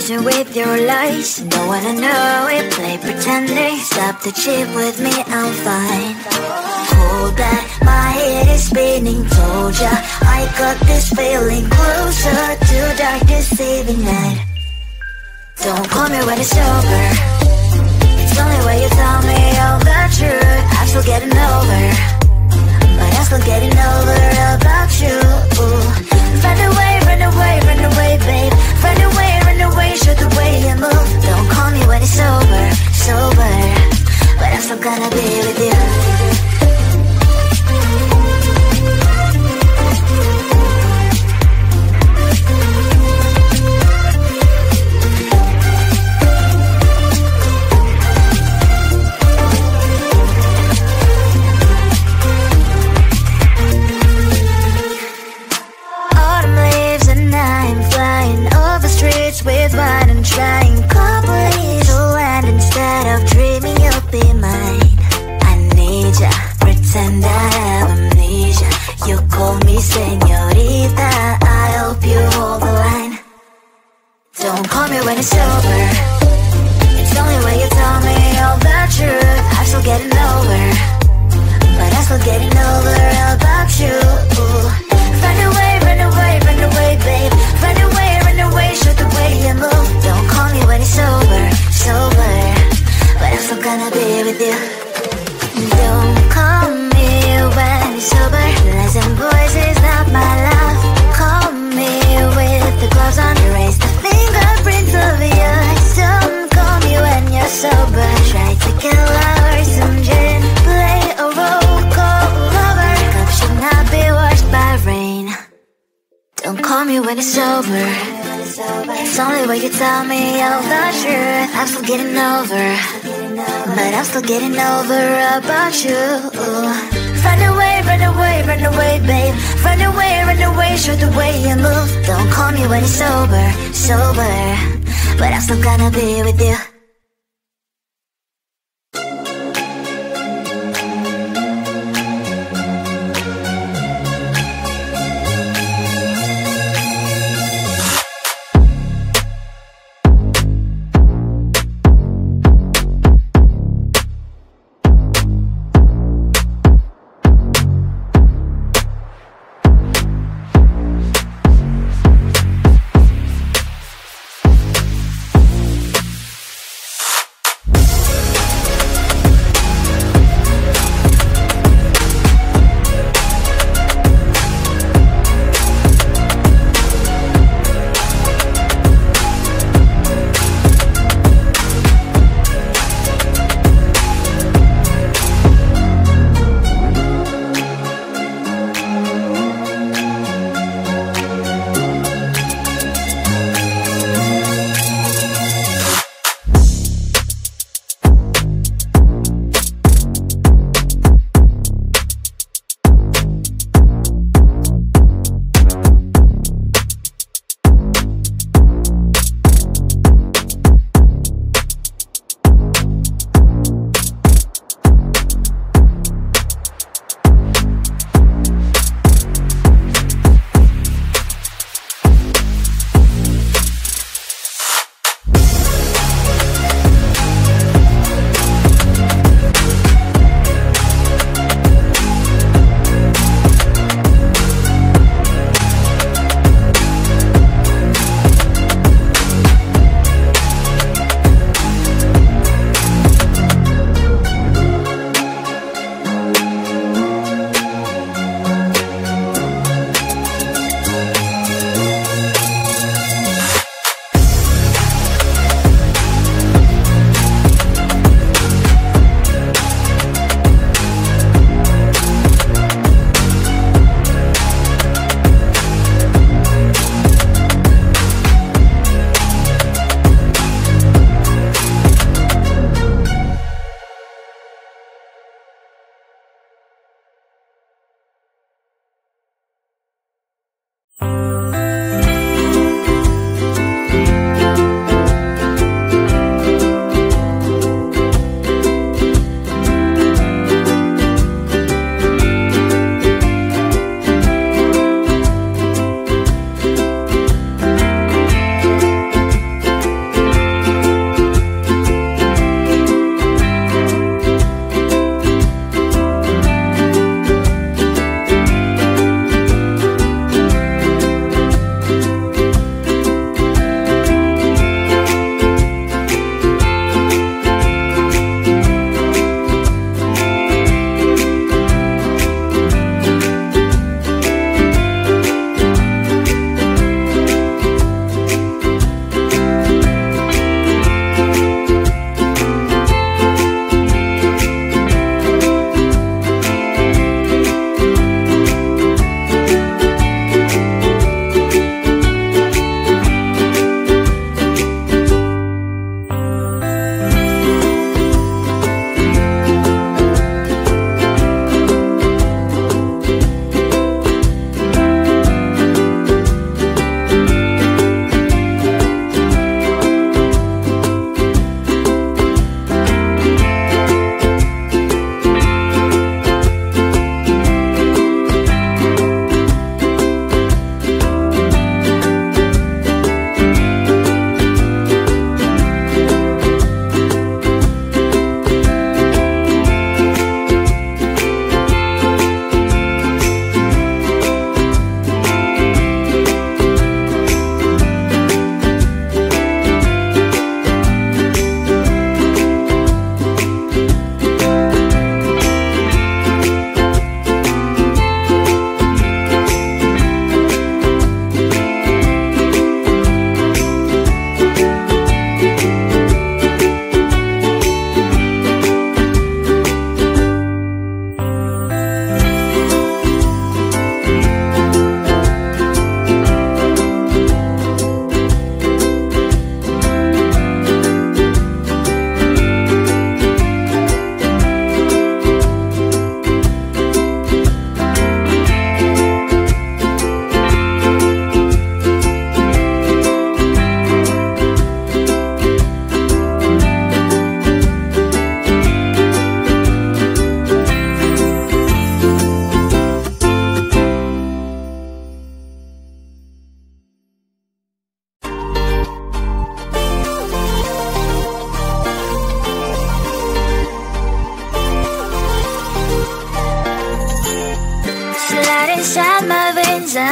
patient with your lies. Don't wanna know it, play pretending. Stop the chip with me, I'm fine. Hold that, my head is spinning. Told ya, I got this feeling. Closer to dark deceiving night. Don't call me when it's over. It's only when you tell me all the truth. I'm still getting over, but I'm still getting over about you. Run away, run away, run away, babe. Run away, show the way you move. Don't call me when it's over, sober, but I'm still gonna be with you. With wine and trying couples to land instead of dreaming you'll be mine. I need ya, pretend I have amnesia. You call me señorita, I hope you hold the line. Don't call me when it's over. It's only when you tell me all the truth. I'm still getting over, but I'm still getting over about you. Run away, run away, run away, babe. Run away, show the way you move. Don't call me when it's over, sober, but I'm still gonna be with you. Don't call me when it's sober. Lies and boys is not my love. Call me with the gloves on. Erase the fingerprints of yours. Don't call me when you're sober. Try to kill hours, some gin, play a role, call lover. Cup should not be washed by rain. Don't call me when it's over. It's only when you tell me all the truth. I'm still getting over, but I'm still getting over about you. Run away, run away, run away, babe. Run away, show the way you move. Don't call me when it's sober, sober, but I'm still gonna be with you.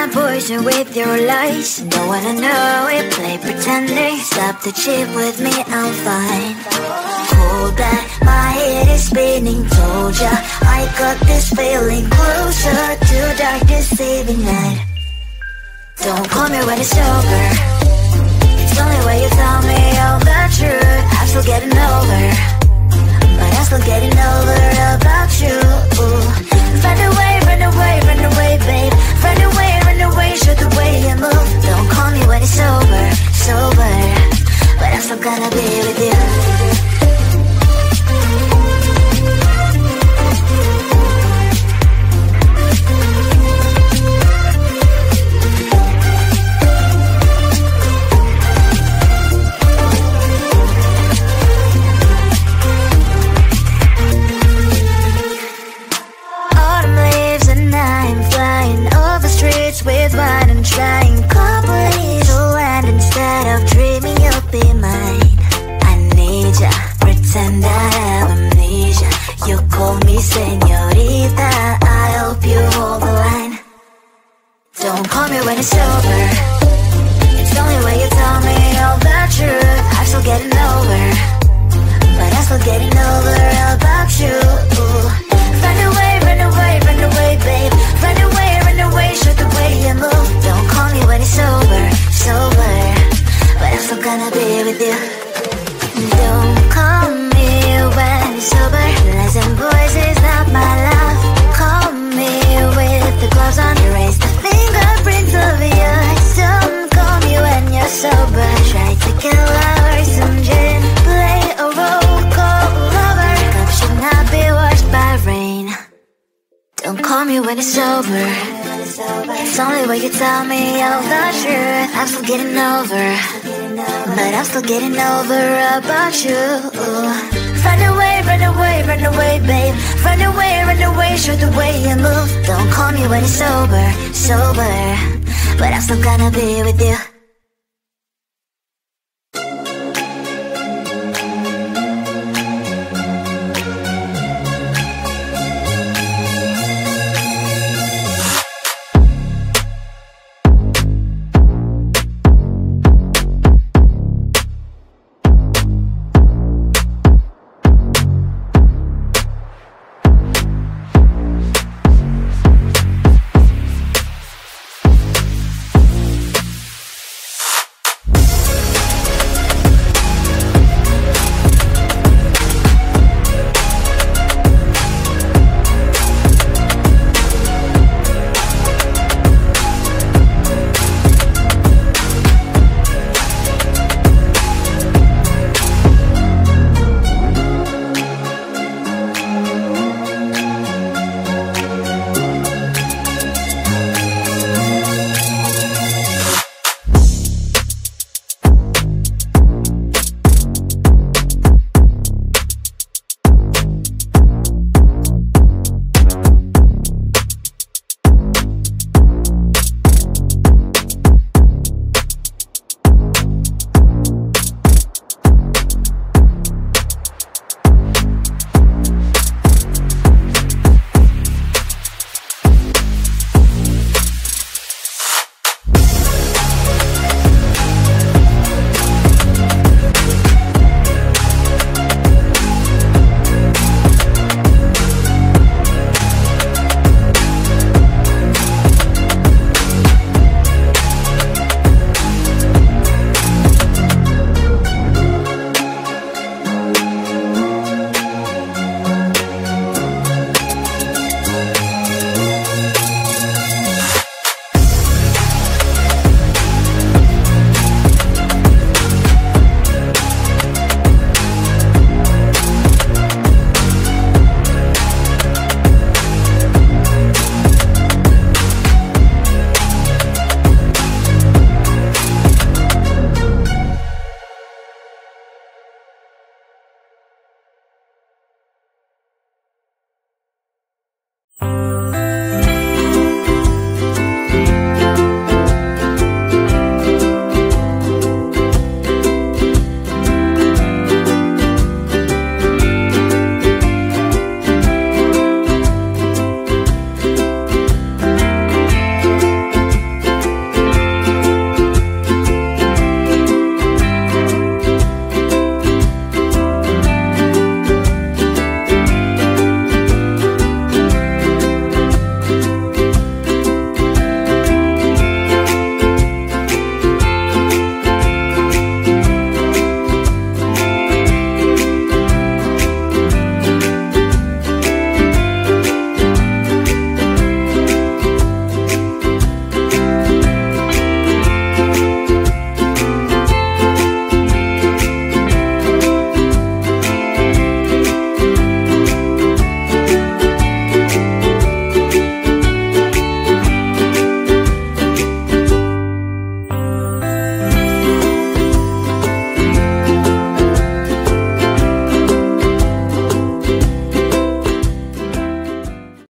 and poison with your lies. Don't wanna know it, play pretending. Stop the cheat with me, I'm fine. Hold that, my head is spinning. Told ya, I got this feeling. Closer to dark deceiving night. Don't call me when it's over. It's the only way you tell me all the truth. I'm still getting over, but I'm still getting over about you. Run away, run away, run away, babe. Run away, show the way you move. Don't call me when it's over, sober, but I'm still gonna be with you. With wine and trying copies to land instead of dreaming you'll be mine. I need ya, pretend I have amnesia. You call me señorita, I hope you hold the line. Don't call me when it's over. It's the only way you tell me all the truth. I'm still getting over, but I'm still getting over about you. Run away, run away, run away, babe. Run away, show the way you move. Don't call me when it's over, sober, but I'm still gonna be with you. Don't call me when it's over. Lies and boys is not my love. Call me with the gloves on. Erase the fingerprints of yours. Don't call me when you're sober. Try to kill our some gin. Play a role called lover. Cup should not be washed by rain. Don't call me when it's over. It's only way you tell me all the truth. I'm still getting over, but I'm still getting over about you. Run away, run away, run away, babe. Run away, show the way you move. Don't call me when it's over, sober, but I'm still gonna be with you.